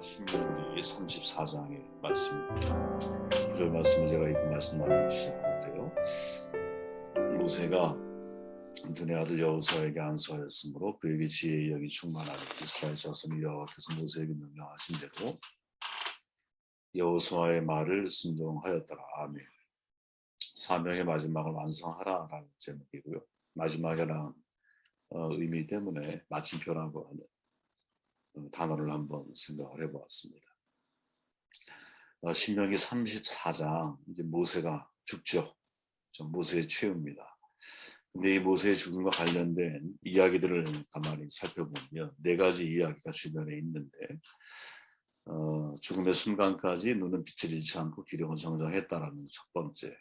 신명기 34장의 말씀입니다. 구절 말씀을 제가 읽은 말씀 나누기 시작하는데요. 모세가 눈의 아들 여호수아에게 안수하였으므로 그에게 지혜의 영이 충만하니 이스라엘 자손이 여호와께서 모세에게 명령하신 대로 여호수아의 말을 순종하였더라. 아멘. 사명의 마지막을 완성하라라는 제목이고요. 마지막이라는 의미 때문에 마침표라고 하는 단어를 한번 생각을 해보았습니다. 신명기 34장 이제 모세가 죽죠. 모세의 최후입니다. 근데 이 모세의 죽음과 관련된 이야기들을 가만히 살펴보면 네 가지 이야기가 주변에 있는데 죽음의 순간까지 눈은 빛을 잃지 않고 기력은 정정했다라는 첫 번째,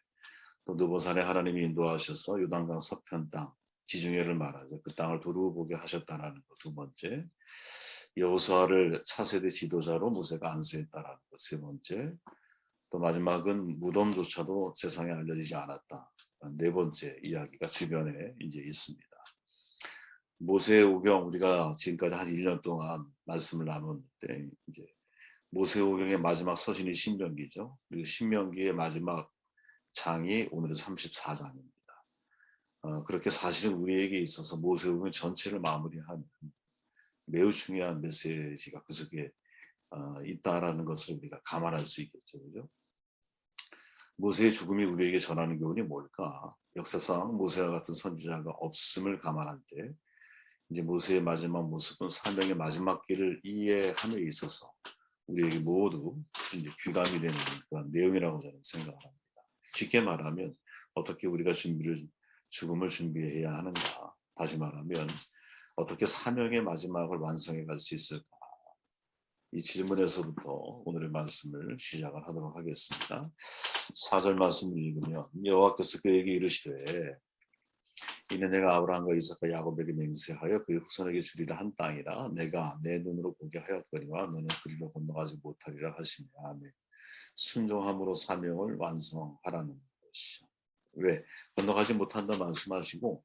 또 느보산에 하나님이 인도하셔서 요단강 서편 땅 지중해를 말하죠. 그 땅을 두루 보게 하셨다라는 것 두 번째, 여호수아를 차세대 지도자로 모세가 안수했다라는 것 세 번째, 또 마지막은 무덤조차도 세상에 알려지지 않았다. 네 번째 이야기가 주변에 이제 있습니다. 모세오경 우리가 지금까지 한 1년 동안 말씀을 나눴는데 이제 모세오경의 마지막 서신이 신명기죠. 그리고 신명기의 마지막 장이 오늘은 34장입니다. 그렇게 사실은 우리에게 있어서 모세오경 전체를 마무리하는 매우 중요한 메시지가 그 속에 있다라는 것을 우리가 감안할 수 있겠죠. 그죠? 모세의 죽음이 우리에게 전하는 교훈이 뭘까? 역사상 모세와 같은 선지자가 없음을 감안할 때 이제 모세의 마지막 모습은 사명의 마지막 길을 이해함에 있어서 우리에게 모두 이제 귀감이 되는 그런 내용이라고 저는 생각을 합니다. 쉽게 말하면 어떻게 우리가 죽음을 준비해야 하는가? 다시 말하면 어떻게 사명의 마지막을 완성해 갈 수 있을까? 이 질문에서부터 오늘의 말씀을 시작을 하도록 하겠습니다. 4절 말씀을 읽으면 여호와께서 그에게 이르시되 이는 내가 아브라함과 이삭과 야곱에게 맹세하여 그의 후손에게 주리라 한 땅이라 내가 내 눈으로 보게 하였거니와 너는 그리로 건너가지 못하리라 하시며 아멘. 순종함으로 사명을 완성하라는 것이죠. 왜? 건너가지 못한다 말씀하시고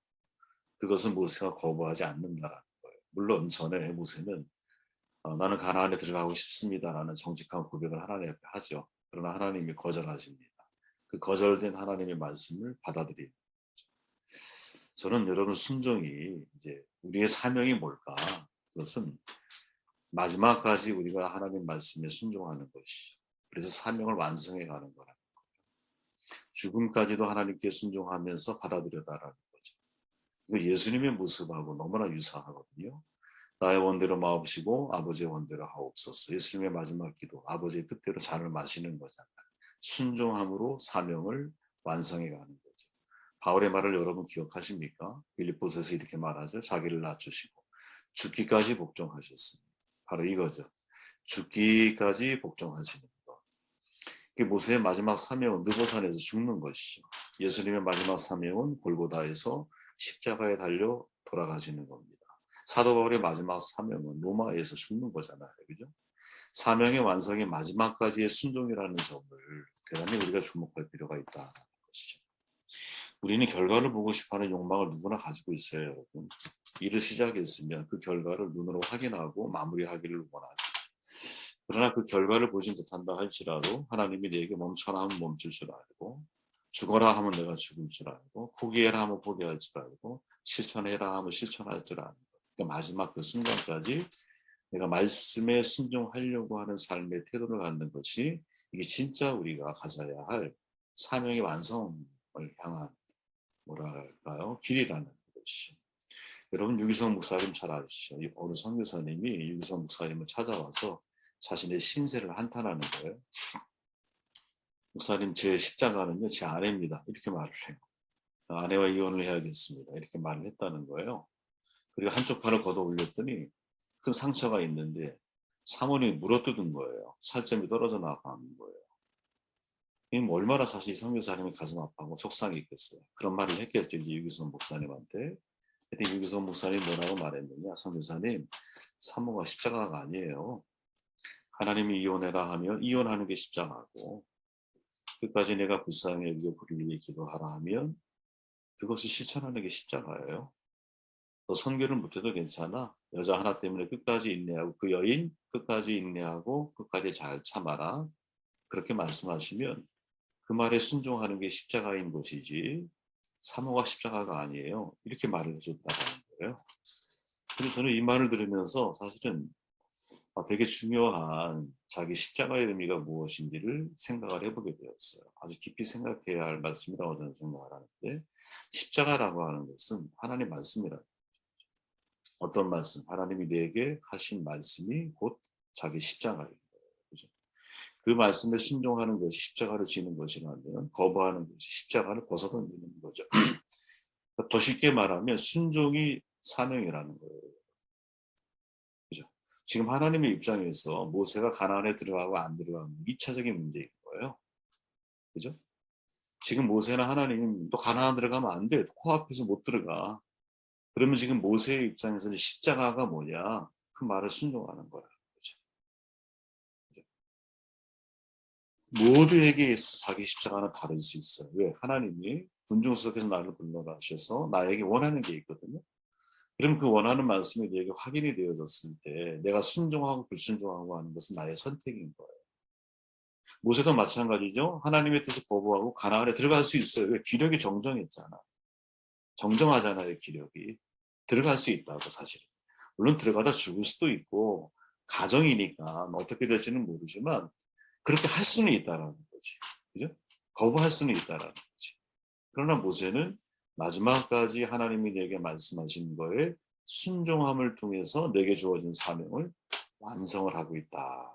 그것은 모세가 거부하지 않는다라는 거예요. 물론 전에 모세는 나는 가나안에 들어가고 싶습니다라는 정직한 고백을 하나님 앞에 하죠. 그러나 하나님이 거절하십니다. 그 거절된 하나님의 말씀을 받아들이는 거죠. 저는 여러분 순종이 이제 우리의 사명이 뭘까? 그것은 마지막까지 우리가 하나님 말씀에 순종하는 것이죠. 그래서 사명을 완성해 가는 거라는 거예요. 죽음까지도 하나님께 순종하면서 받아들여다라는 거죠. 이거 예수님의 모습하고 너무나 유사하거든요. 나의 원대로 마옵시고 아버지의 원대로 하옵소서. 예수님의 마지막 기도, 아버지의 뜻대로 잔을 마시는 거잖아요. 순종함으로 사명을 완성해 가는 거죠. 바울의 말을 여러분 기억하십니까? 빌립보서에서 이렇게 말하죠. 자기를 낮추시고 죽기까지 복종하셨습니다. 바로 이거죠. 죽기까지 복종하시는 것. 모세의 마지막 사명은 느보산에서 죽는 것이죠. 예수님의 마지막 사명은 골고다에서 십자가에 달려 돌아가시는 겁니다. 사도 바울의 마지막 사명은 로마에서 죽는 거잖아요. 그죠? 사명의 완성의 마지막까지의 순종이라는 점을 대단히 우리가 주목할 필요가 있다는 것이죠. 우리는 결과를 보고 싶어하는 욕망을 누구나 가지고 있어요, 여러분. 일을 시작했으면 그 결과를 눈으로 확인하고 마무리하기를 원하죠. 그러나 그 결과를 보지 못한다 할지라도 하나님이 내게 멈춰라 하면 멈출 줄 알고 죽어라 하면 내가 죽을 줄 알고 포기해라 하면 포기할 줄 알고 실천해라 하면 실천할 줄 아는 것. 그러니까 마지막 그 순간까지 내가 말씀에 순종하려고 하는 삶의 태도를 갖는 것이 이게 진짜 우리가 가져야 할 사명의 완성을 향한 뭐랄까요? 길이라는 것이죠. 여러분 유기성 목사님 잘 아시죠? 어느 선교사님이 유기성 목사님을 찾아와서 자신의 신세를 한탄하는 거예요. 목사님 제 십자가는요 제 아내입니다. 이렇게 말을 해요. 아내와 이혼을 해야겠습니다. 이렇게 말을 했다는 거예요. 그리고 한쪽 팔을 걷어 올렸더니 큰 상처가 있는데 사모님이 물어뜯은 거예요. 살점이 떨어져 나가는 거예요. 이 얼마나 사실 선교사님이 가슴 아파하고 속상해 있겠어요. 그런 말을 했겠죠. 이제 유기성 목사님한테. 그때 유기성 목사님이 뭐라고 말했느냐. 선교사님 사모가 십자가가 아니에요. 하나님이 이혼해라 하면 이혼하는 게 십자가고 끝까지 내가 불쌍히 여기고 그를 위해 기도하라 하면 그것을 실천하는 게 십자가예요. 너 선교를 못해도 괜찮아. 여자 하나 때문에 끝까지 인내하고 그 여인 끝까지 인내하고 끝까지 잘 참아라. 그렇게 말씀하시면 그 말에 순종하는 게 십자가인 것이지 사모가 십자가가 아니에요. 이렇게 말을 해줬다는 거예요. 그래서 저는 이 말을 들으면서 사실은 되게 중요한 자기 십자가의 의미가 무엇인지를 생각을 해보게 되었어요. 아주 깊이 생각해야 할 말씀이라고 저는 생각을 하는데 십자가라고 하는 것은 하나님 말씀이라. 어떤 말씀? 하나님이 내게 하신 말씀이 곧 자기 십자가예요. 그죠? 그 말씀에 순종하는 것이 십자가를 지는 것이라면 거부하는 것이 십자가를 벗어던지는 거죠. 더 쉽게 말하면 순종이 사명이라는 거예요. 그죠? 지금 하나님의 입장에서 모세가 가나안에 들어가고 안 들어가는 2차적인 문제인 거예요. 그죠? 지금 모세나 하나님 또 가나안 들어가면 안 돼. 코앞에서 못 들어가. 그러면 지금 모세의 입장에서는 십자가가 뭐냐? 그 말을 순종하는 거야. 그죠? 모두에게 자기 십자가는 다를 수 있어요. 왜? 하나님이 군중석에서 나를 불러가셔서 나에게 원하는 게 있거든요. 그럼 그 원하는 말씀이 내게 확인이 되어졌을 때 내가 순종하고 불순종하고 하는 것은 나의 선택인 거예요. 모세도 마찬가지죠. 하나님의 뜻을 거부하고 가나안에 들어갈 수 있어요. 왜? 기력이 정정했잖아. 정정하잖아요. 기력이. 들어갈 수 있다고 사실은. 물론 들어가다 죽을 수도 있고 가정이니까 어떻게 될지는 모르지만 그렇게 할 수는 있다라는 거지. 그죠? 거부할 수는 있다라는 거지. 그러나 모세는 마지막까지 하나님이 내게 말씀하신 거에 순종함을 통해서 내게 주어진 사명을 완성을 하고 있다.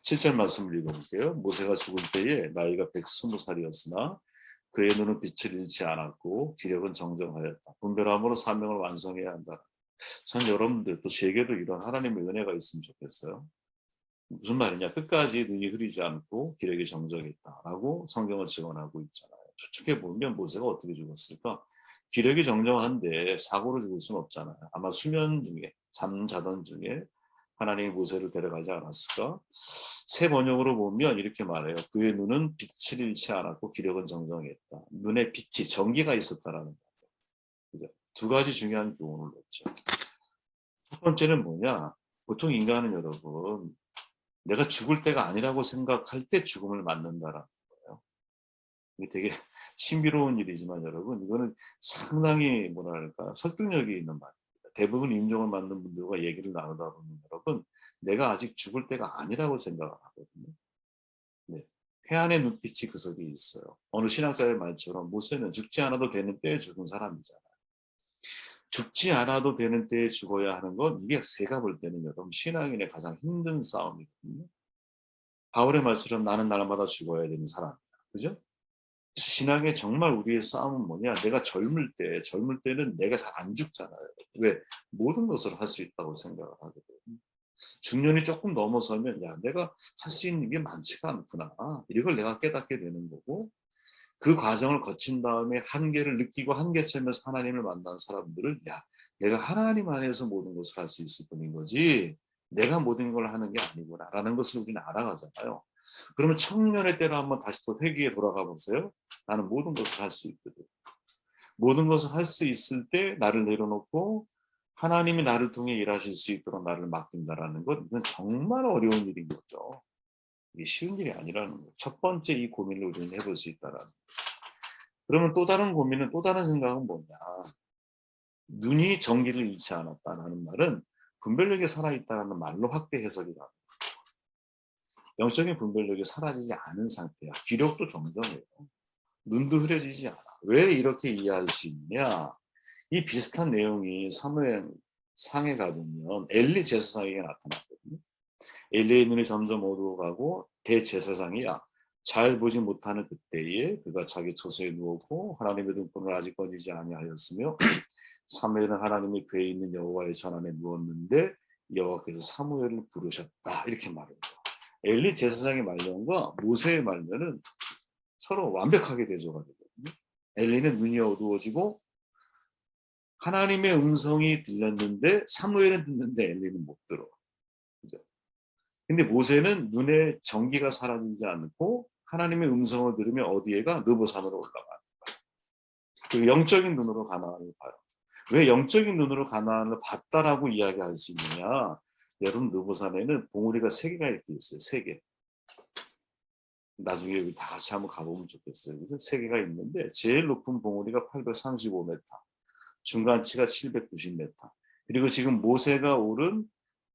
7절 말씀을 읽어볼게요. 모세가 죽을 때에 나이가 120살이었으나 그의 눈은 빛을 잃지 않았고 기력은 정정하였다. 분별함으로 사명을 완성해야 한다. 전 여러분들 또 제게도 이런 하나님의 은혜가 있으면 좋겠어요. 무슨 말이냐? 끝까지 눈이 흐리지 않고 기력이 정정했다라고 성경을 증언하고 있잖아요. 추측해 보면 모세가 어떻게 죽었을까? 기력이 정정한데 사고로 죽을 수는 없잖아요. 아마 수면 중에 잠자던 중에 하나님이 모세를 데려가지 않았을까? 새 번역으로 보면 이렇게 말해요. 그의 눈은 빛을 잃지 않았고 기력은 정정했다. 눈에 빛이 전기가 있었다라는 거죠. 두 가지 중요한 교훈을 얻죠. 첫 번째는 뭐냐? 보통 인간은 여러분 내가 죽을 때가 아니라고 생각할 때 죽음을 맞는다라는 거예요. 이게 되게 신비로운 일이지만 여러분 이거는 상당히 뭐랄까 설득력이 있는 말입니다. 대부분 임종을 맞는 분들과 얘기를 나누다 보면 여러분 내가 아직 죽을 때가 아니라고 생각을 하거든요. 네. 해안의 눈빛이 그 속에 있어요. 어느 신학자의 말처럼 모세는 죽지 않아도 되는 때에 죽은 사람이잖아요. 죽지 않아도 되는 때에 죽어야 하는 건 이게 제가 볼 때는 여러분 신앙인의 가장 힘든 싸움이거든요. 바울의 말처럼 나는 날마다 죽어야 되는 사람이다. 그죠? 신앙에 정말 우리의 싸움은 뭐냐? 내가 젊을 때는 내가 잘 안 죽잖아요. 왜? 모든 것을 할 수 있다고 생각을 하거든요. 중년이 조금 넘어서면 야 내가 할 수 있는 게 많지가 않구나. 이걸 내가 깨닫게 되는 거고 그 과정을 거친 다음에 한계를 느끼고 한계점에서 하나님을 만난 사람들은 야 내가 하나님 안에서 모든 것을 할 수 있을 뿐인 거지 내가 모든 걸 하는 게 아니구나 라는 것을 우리는 알아가잖아요. 그러면 청년의 때로 한번 다시 또 회개에 돌아가 보세요. 나는 모든 것을 할 수 있거든. 모든 것을 할 수 있을 때 나를 내려놓고 하나님이 나를 통해 일하실 수 있도록 나를 맡긴다라는 것 이건 정말 어려운 일인 거죠. 이게 쉬운 일이 아니라는 거예요. 첫 번째 이 고민을 우리는 해볼 수 있다라는 거예요. 그러면 또 다른 고민은 또 다른 생각은 뭐냐. 눈이 정기를 잃지 않았다는 말은 분별력이 살아있다는 말로 확대 해석이 나옵니다. 영적인 분별력이 사라지지 않은 상태야. 기력도 정정해요. 눈도 흐려지지 않아. 왜 이렇게 이해할 수 있냐? 이 비슷한 내용이 사무엘 상에 가보면 엘리 제사장에게 나타났거든요. 엘리의 눈이 점점 어두워가고 대제사장이야. 잘 보지 못하는 그때에 그가 자기 처소에 누웠고 하나님의 등불을 아직 꺼지지 아니하였으며 사무엘은 하나님이 그에 있는 여호와의 전 안에 누웠는데 여호와께서 사무엘을 부르셨다 이렇게 말해요. 엘리 제사장의 말년과 모세의 말년은 서로 완벽하게 대조가 되거든요. 엘리는 눈이 어두워지고 하나님의 음성이 들렸는데 사무엘은 듣는데 엘리는 못 들어. 그죠? 근데 모세는 눈에 전기가 사라지지 않고 하나님의 음성을 들으며 어디에가 느보산으로 올라가. 그 영적인 눈으로 가나안을 봐요. 왜 영적인 눈으로 가나안을 봤다라고 이야기할 수 있느냐? 여러분 느보산에는 봉우리가 3개가 이렇게 있어요. 3개. 나중에 여기 다 같이 한번 가보면 좋겠어요. 그죠? 3개가 있는데 제일 높은 봉우리가 835m, 중간치가 790m. 그리고 지금 모세가 오른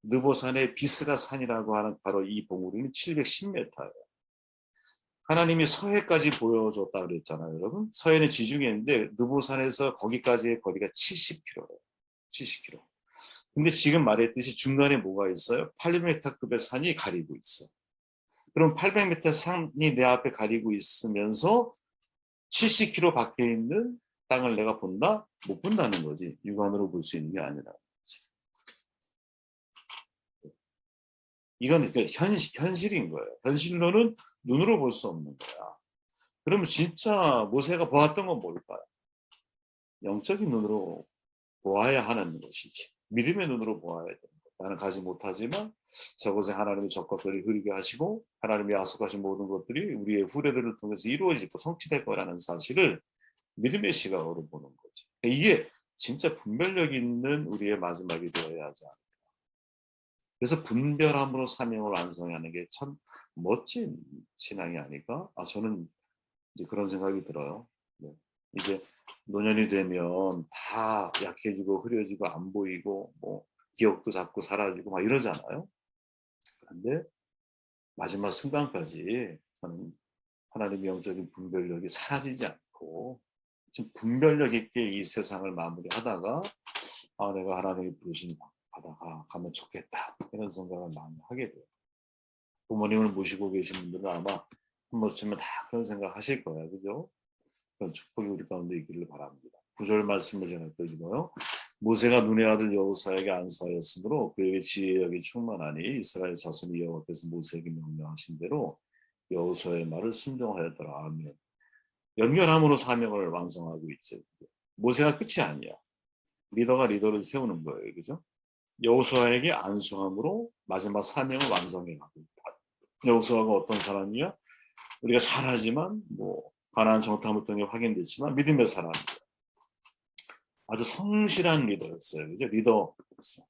느보산의 비스가 산이라고 하는 바로 이 봉우리는 710m예요. 하나님이 서해까지 보여줬다 그랬잖아요, 여러분. 서해는 지중해 있는데 느보산에서 거기까지의 거리가 70km예요. 70km. 근데 지금 말했듯이 중간에 뭐가 있어요? 800m급의 산이 가리고 있어. 그럼 800m 산이 내 앞에 가리고 있으면서 70km 밖에 있는 땅을 내가 본다? 못 본다는 거지. 육안으로 볼 수 있는 게 아니라. 이건 현실인 거예요. 현실로는 눈으로 볼 수 없는 거야. 그러면 진짜 모세가 보았던 건 뭘까요? 영적인 눈으로 보아야 하는 것이지. 믿음의 눈으로 보아야 되는 것. 나는 가지 못하지만 저것에 하나님의 적극들이 흐리게 하시고 하나님이 약속하신 모든 것들이 우리의 후대들을 통해서 이루어지고 성취될 거라는 사실을 믿음의 시각으로 보는 거지. 이게 진짜 분별력 있는 우리의 마지막이 되어야 하지 않을까. 그래서 분별함으로 사명을 완성하는 게 참 멋진 신앙이 아닐까? 저는 이제 그런 생각이 들어요. 네. 이제 노년이 되면 다 약해지고 흐려지고 안 보이고 뭐 기억도 자꾸 사라지고 막 이러잖아요. 그런데 마지막 순간까지 저는 하나님의 영적인 분별력이 사라지지 않고 좀 분별력 있게 이 세상을 마무리하다가 내가 하나님이 부르신 바다가 가면 좋겠다 이런 생각을 많이 하게 돼요. 부모님을 모시고 계신 분들은 아마 한 번쯤은 다 그런 생각 하실 거예요. 그죠? 그런 축복이 우리 가운데 있기를 바랍니다. 9절 말씀을 전해 드리고요. 모세가 눈의 아들 여호수아에게 안수하였으므로 그에게 지혜력이 충만하니 이스라엘 자손이 여호와께서 모세에게 명령하신 대로 여호수아의 말을 순종하였더라. 아멘. 연결함으로 사명을 완성하고 있죠. 모세가 끝이 아니야. 리더가 리더를 세우는 거예요. 그죠? 여호수아에게 안수함으로 마지막 사명을 완성해 가고 있다. 여호수아가 어떤 사람이야? 우리가 잘 알지만 뭐 가나안 정탐을 통해 확인됐지만 믿음의 사람이에요. 아주 성실한 리더였어요. 그죠? 리더였어요.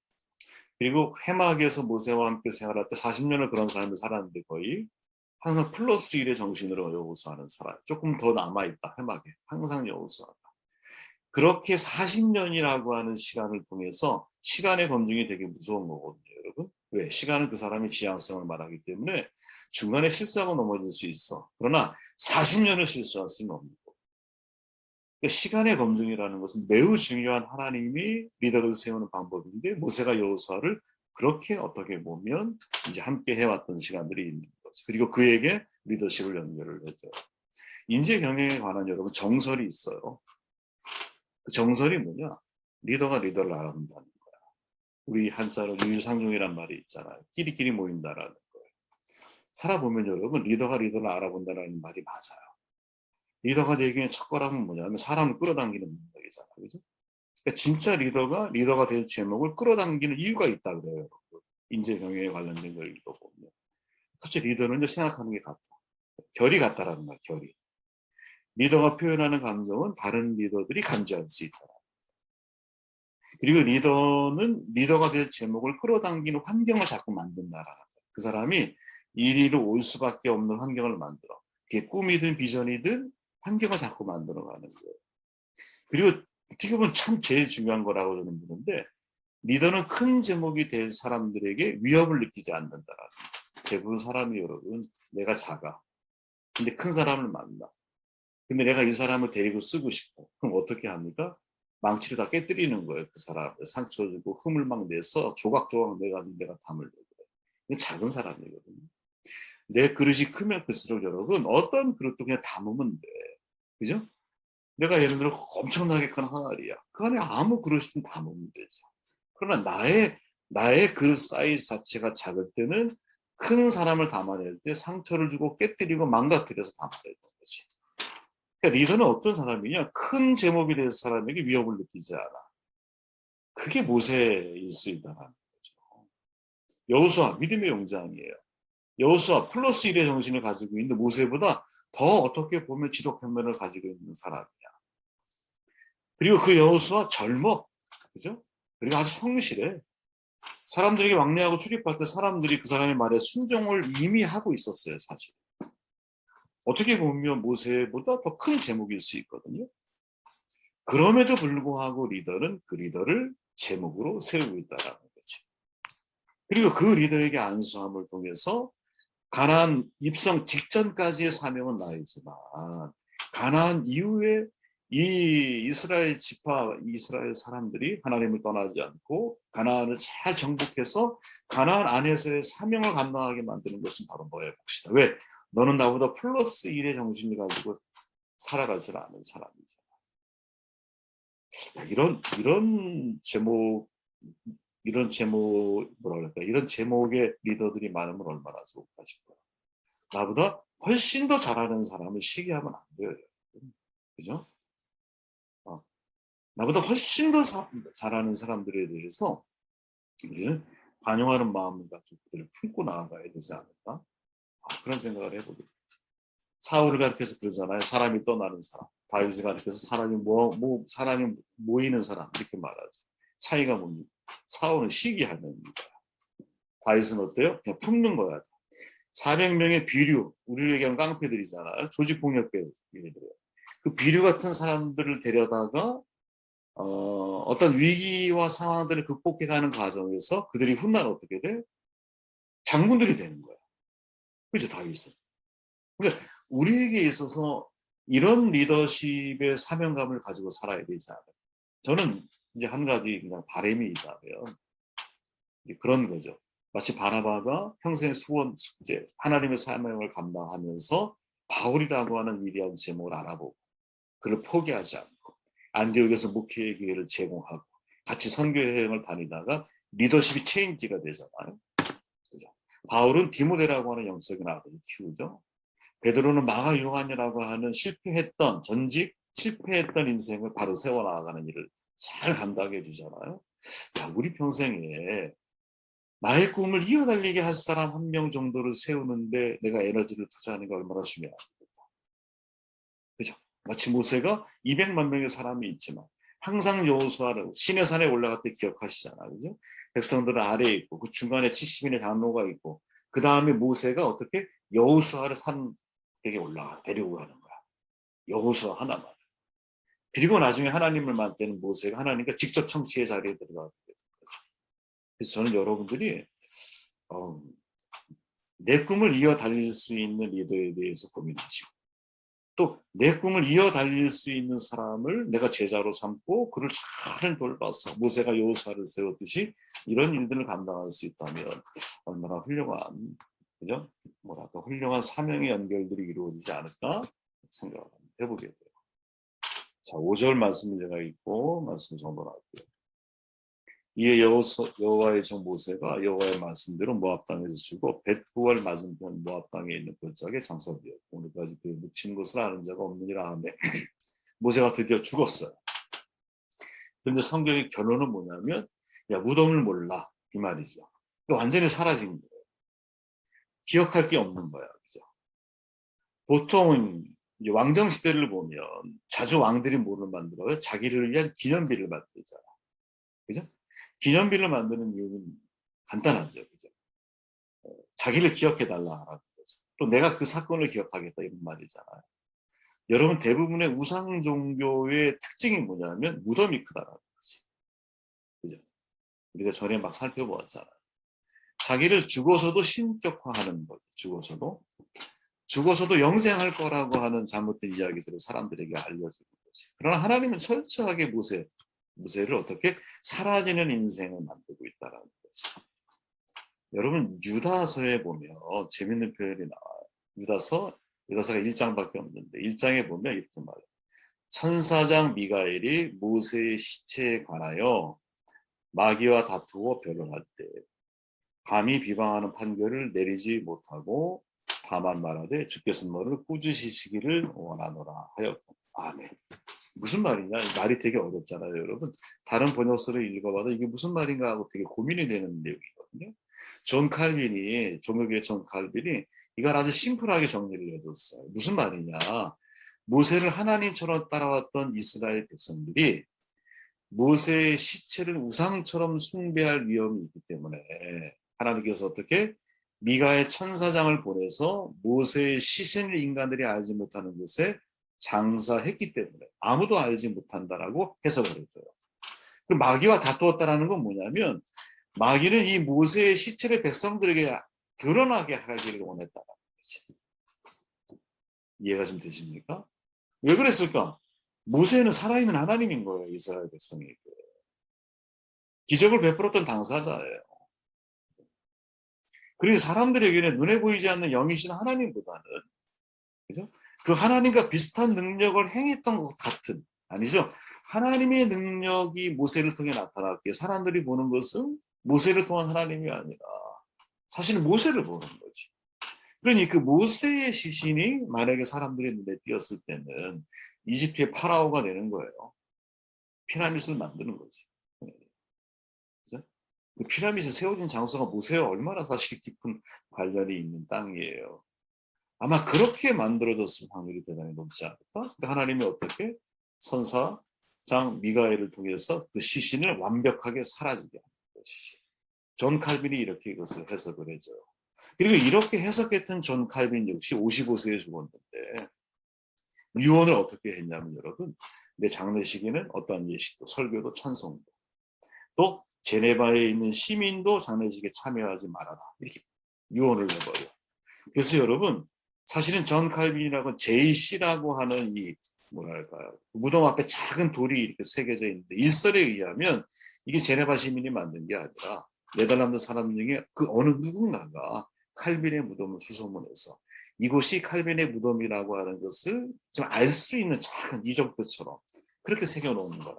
그리고 회막에서 모세와 함께 생활할 때 40년을 그런 삶을 살았는데 거의 항상 플러스 1의 정신으로 여호수아는 살아요. 조금 더 남아있다. 회막에. 항상 여호수아가. 그렇게 40년이라고 하는 시간을 통해서 시간의 검증이 되게 무서운 거거든요, 여러분. 왜? 시간은 그 사람의 지향성을 말하기 때문에 중간에 실수하고 넘어질 수 있어. 그러나 40년을 실수할 수는 없는 거고. 그러니까 시간의 검증이라는 것은 매우 중요한 하나님이 리더를 세우는 방법인데 모세가 여호수아를 그렇게 어떻게 보면 이제 함께 해왔던 시간들이 있는 거죠. 그리고 그에게 리더십을 연결을 해줘요. 인재 경영에 관한 여러분 정설이 있어요. 그 정설이 뭐냐? 리더가 리더를 알아본다는 거야. 우리 한자로 유유상종이란 말이 있잖아요. 끼리끼리 모인다라는 거예요. 살아보면 여러분 리더가 리더를 알아본다는 말이 맞아요. 리더가 되기에 첫걸음은 뭐냐면 사람을 끌어당기는 능력이잖아요. 그죠? 그러니까 진짜 리더가 될 제목을 끌어당기는 이유가 있다 그래요. 여러분. 인재 경영에 관련된 걸 읽어보면. 사실 리더는 생각하는 게 같다. 결이 같다라는 말, 결이. 리더가 표현하는 감정은 다른 리더들이 감지할 수 있다. 그리고 리더가 될 제목을 끌어당기는 환경을 자꾸 만든다라는 거예요. 그 사람이 이리로 올 수밖에 없는 환경을 만들어. 그게 꿈이든 비전이든 환경을 자꾸 만들어가는 거예요. 그리고 어떻게 보면 참 제일 중요한 거라고 저는 보는데 리더는 큰 제목이 될 사람들에게 위협을 느끼지 않는다라는 거예요. 대부분 사람이 여러분 내가 작아. 근데 큰 사람을 만나. 근데 내가 이 사람을 데리고 쓰고 싶어. 그럼 어떻게 합니까? 망치를 다 깨뜨리는 거예요. 그 사람을 상처 주고 흠을 막 내서 조각조각 내가지고 내가 담을 내고. 이게 작은 사람이거든요. 내 그릇이 크면 클수록 여러분 어떤 그릇도 그냥 담으면 돼. 그죠? 내가 예를 들어 엄청나게 큰 항아리야. 그 안에 아무 그릇이든 담으면 되죠. 그러나 나의 그릇 사이즈 자체가 작을 때는 큰 사람을 담아낼 때 상처를 주고 깨뜨리고 망가뜨려서 담아야 되는 거지. 그러니까 리더는 어떤 사람이냐? 큰 제목이 될 사람에게 위협을 느끼지 않아. 그게 모세일 수 있다는 거죠. 여호수아 믿음의 용장이에요. 여호수아 플러스 1의 정신을 가지고 있는데 모세보다 더 어떻게 보면 지독 편면을 가지고 있는 사람이야. 그리고 그 여호수아 젊어. 그죠? 그리고 아주 성실해. 사람들에게 왕래하고 출입할 때 사람들이 그 사람의 말에 순종을 이미 하고 있었어요, 사실. 어떻게 보면 모세보다 더 큰 제목일 수 있거든요. 그럼에도 불구하고 리더는 그 리더를 제목으로 세우고 있다는 거죠. 그리고 그 리더에게 안수함을 통해서 가나안 입성 직전까지의 사명은 나이지만 가나안 이후에 이 이스라엘 지파, 이스라엘 사람들이 하나님을 떠나지 않고 가나안을 잘 정복해서 가나안 안에서의 사명을 감당하게 만드는 것은 바로 너의 몫이다. 왜? 너는 나보다 플러스 1의 정신을 가지고 살아가지 않은 사람이잖아. 이런 제목 뭐라 그럴까? 이런 제목의 리더들이 많으면 얼마나 좋을까 싶어요. 나보다 훨씬 더 잘하는 사람을 시기하면 안 돼요. 그죠? 나보다 훨씬 더 잘하는 사람들에 대해서 우리는 관용하는 마음을 가지고 그들을 품고 나아가야 되지 않을까? 그런 생각을 해보게 돼요. 사울을 가르쳐서 그러잖아요. 사람이 떠나는 사람. 다윗을 가르쳐서 사람이 모이는 사람 이렇게 말하죠. 차이가 뭡니까? 사울은 시기하는 거야. 다윗은 어때요? 그냥 품는 거야. 400명의 비류, 우리를 얘기하는 깡패들이잖아요. 조직폭력배들이에요. 그 비류 같은 사람들을 데려다가 어떤 위기와 상황들을 극복해가는 과정에서 그들이 훗날 어떻게 돼? 장군들이 되는 거야. 그죠, 다윗은. 그러니까 우리에게 있어서 이런 리더십의 사명감을 가지고 살아야 되지 않아요. 저는 이제 한 가지 그냥 바람이 있다면 그런 거죠. 마치 바나바가 평생 수원 숙제 하나님의 사명을 감당하면서 바울이라고 하는 위대한 제목을 알아보고 그를 포기하지 않고 안디옥에서 목회의 기회를 제공하고 같이 선교 여행을 다니다가 리더십이 체인지가 되잖아요. 그죠? 바울은 디모데라고 하는 영적인 아들을 키우죠. 베드로는 마가 요한이라고 하는 실패했던 인생을 바로 세워나가는 일을 잘 감당해 주잖아요. 야, 우리 평생에 나의 꿈을 이어달리게 할 사람 한 명 정도를 세우는데 내가 에너지를 투자하는 게 얼마나 중요하겠다. 그죠? 마치 모세가 200만 명의 사람이 있지만 항상 여호수아를 시내산에 올라갈 때 기억하시잖아요. 그죠? 백성들은 아래에 있고 그 중간에 70인의 장로가 있고 그 다음에 모세가 어떻게 여호수아를 산에게 데리고 가는 거야. 여호수아 하나만. 그리고 나중에 하나님을 만나는 모세가 하나님과 직접 청지의 자리에 들어가게 되는 거죠. 그래서 저는 여러분들이 내 꿈을 이어 달릴 수 있는 리더에 대해서 고민하시고 또 내 꿈을 이어 달릴 수 있는 사람을 내가 제자로 삼고 그를 잘 돌봐서 모세가 여호수아를 세웠듯이 이런 일들을 감당할 수 있다면 얼마나 훌륭한 그죠? 뭐랄까 훌륭한 사명의 연결들이 이루어지지 않을까 생각을 해보게 돼요. 자, 5절 말씀을 제가 읽고 말씀 전달할게요. 이에 여호와의 종 모세가 여호와의 말씀대로 모압 땅에서 죽어 벳후알 맞은편 모압 땅에 있는 골짜기에 장사되었고 오늘까지 그의 묻힌 것을 아는 자가 없느니라 하며 모세가 드디어 죽었어요. 그런데 성경의 결론은 뭐냐면 야 무덤을 몰라 이 말이죠. 완전히 사라진 거예요. 기억할 게 없는 거야. 그죠? 보통은 이제 왕정 시대를 보면 자주 왕들이 뭐를 만들어요? 자기를 위한 기념비를 만들잖아. 그죠? 기념비를 만드는 이유는 간단하죠. 그죠? 자기를 기억해달라는 거죠. 또 내가 그 사건을 기억하겠다 이런 말이잖아요. 여러분 대부분의 우상 종교의 특징이 뭐냐면 무덤이 크다라는 거지. 그죠? 우리가 전에 막 살펴보았잖아요. 자기를 죽어서도 신격화하는 거죠. 죽어서도 영생할 거라고 하는 잘못된 이야기들을 사람들에게 알려주는 거지. 그러나 하나님은 철저하게 모세를 어떻게 사라지는 인생을 만들고 있다는 거지. 여러분 유다서에 보면 재밌는 표현이 나와요. 유다서가 1장밖에 없는데 1장에 보면 이렇게 말해요. 천사장 미가엘이 모세의 시체에 관하여 마귀와 다투어 변론할 때 감히 비방하는 판결을 내리지 못하고 다만 말하되 주께서 너를 꾸짖으시기를 원하노라 하였고 아멘. 무슨 말이냐? 말이 되게 어렵잖아요, 여러분. 다른 번역서를 읽어봐도 이게 무슨 말인가 하고 되게 고민이 되는 내용이거든요. 종교계 존 칼빈이 이걸 아주 심플하게 정리를 해줬어요. 무슨 말이냐? 모세를 하나님처럼 따라왔던 이스라엘 백성들이 모세의 시체를 우상처럼 숭배할 위험이 있기 때문에 하나님께서 어떻게 미가의 천사장을 보내서 모세의 시신을 인간들이 알지 못하는 곳에 장사했기 때문에 아무도 알지 못한다라고 해석을 했어요. 그 마귀와 다투었다라는 건 뭐냐면 마귀는 이 모세의 시체를 백성들에게 드러나게 하기를 원했다는 거지. 이해가 좀 되십니까? 왜 그랬을까? 모세는 살아있는 하나님인 거예요. 이스라엘 백성에게. 기적을 베풀었던 당사자예요. 그리고 사람들에게는 눈에 보이지 않는 영이신 하나님보다는 그죠? 그 하나님과 비슷한 능력을 행했던 것 같은 아니죠? 하나님의 능력이 모세를 통해 나타났기에 사람들이 보는 것은 모세를 통한 하나님이 아니라 사실은 모세를 보는 거지. 그러니 그 모세의 시신이 만약에 사람들의 눈에 띄었을 때는 이집트의 파라오가 되는 거예요. 피라미드를 만드는 거지. 그죠? 그 피라미드 세워진 장소가 모세와 얼마나 사실 깊은 관련이 있는 땅이에요. 아마 그렇게 만들어졌을 확률이 대단히 높지 않을까? 그러니까 하나님이 어떻게 선사장 미가엘을 통해서 그 시신을 완벽하게 사라지게 하는 것이지. 존 칼빈이 이렇게 이것을 해석을 해줘요. 그리고 이렇게 해석했던 존 칼빈 역시 55세에 죽었는데 유언을 어떻게 했냐면 여러분 내 장례식에는 어떠한 예식도 설교도 찬송도 또 제네바에 있는 시민도 장례식에 참여하지 말아라 이렇게 유언을 해버려요. 그래서 여러분 사실은 존 칼빈이라고 JC라고 하는 이 뭐랄까요 무덤 앞에 작은 돌이 이렇게 새겨져 있는데 일설에 의하면 이게 제네바 시민이 만든 게 아니라 네덜란드 사람 중에 그 어느 누군가가 칼빈의 무덤을 수소문해서 이곳이 칼빈의 무덤이라고 하는 것을 좀 알 수 있는 작은 이정표처럼 그렇게 새겨놓는 거라.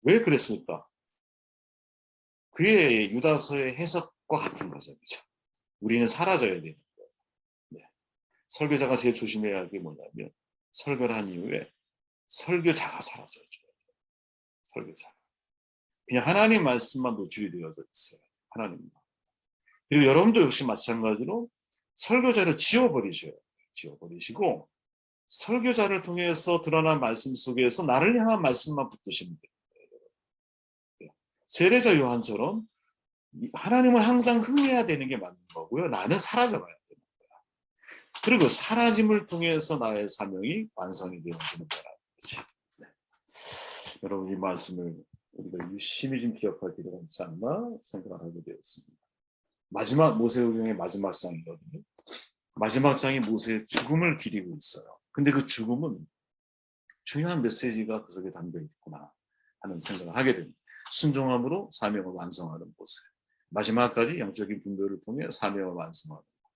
왜 그랬을까? 그의 유다서의 해석과 같은 거죠. 그렇죠? 우리는 사라져야 되는 거예요. 네. 설교자가 제일 조심해야 할 게 뭐냐면 설교를 한 이후에 설교자가 사라져요. 설교자. 그냥 하나님 말씀만 노출이 되어져 있어요. 하나님만. 그리고 여러분도 역시 마찬가지로 설교자를 지워버리셔요. 지워버리시고 설교자를 통해서 드러난 말씀 속에서 나를 향한 말씀만 붙드시면 돼요. 세례자 요한처럼 하나님을 항상 흥해야 되는 게 맞는 거고요. 나는 사라져가야 되는 거야. 그리고 사라짐을 통해서 나의 사명이 완성이 되어지는 거라는 거지. 네. 여러분 이 말씀을 우리가 유심히 좀 기억할 필요가 있지 않나 생각을 하게 되었습니다. 마지막 모세오경의 마지막 장이거든요. 마지막 장이 모세의 죽음을 기리고 있어요. 근데 그 죽음은 중요한 메시지가 그 속에 담겨 있구나 하는 생각을 하게 됩니다. 순종함으로 사명을 완성하는 모세. 마지막까지 영적인 분별을 통해 사명을 완성하는 것.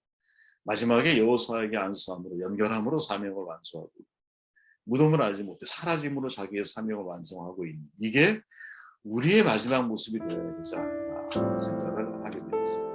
마지막에 여호수아에게 안수함으로 연결함으로 사명을 완수하고 무덤을 알지 못해 사라짐으로 자기의 사명을 완성하고 있는 이게 우리의 마지막 모습이 되어야 되지 않나 생각을 하게 되었습니다.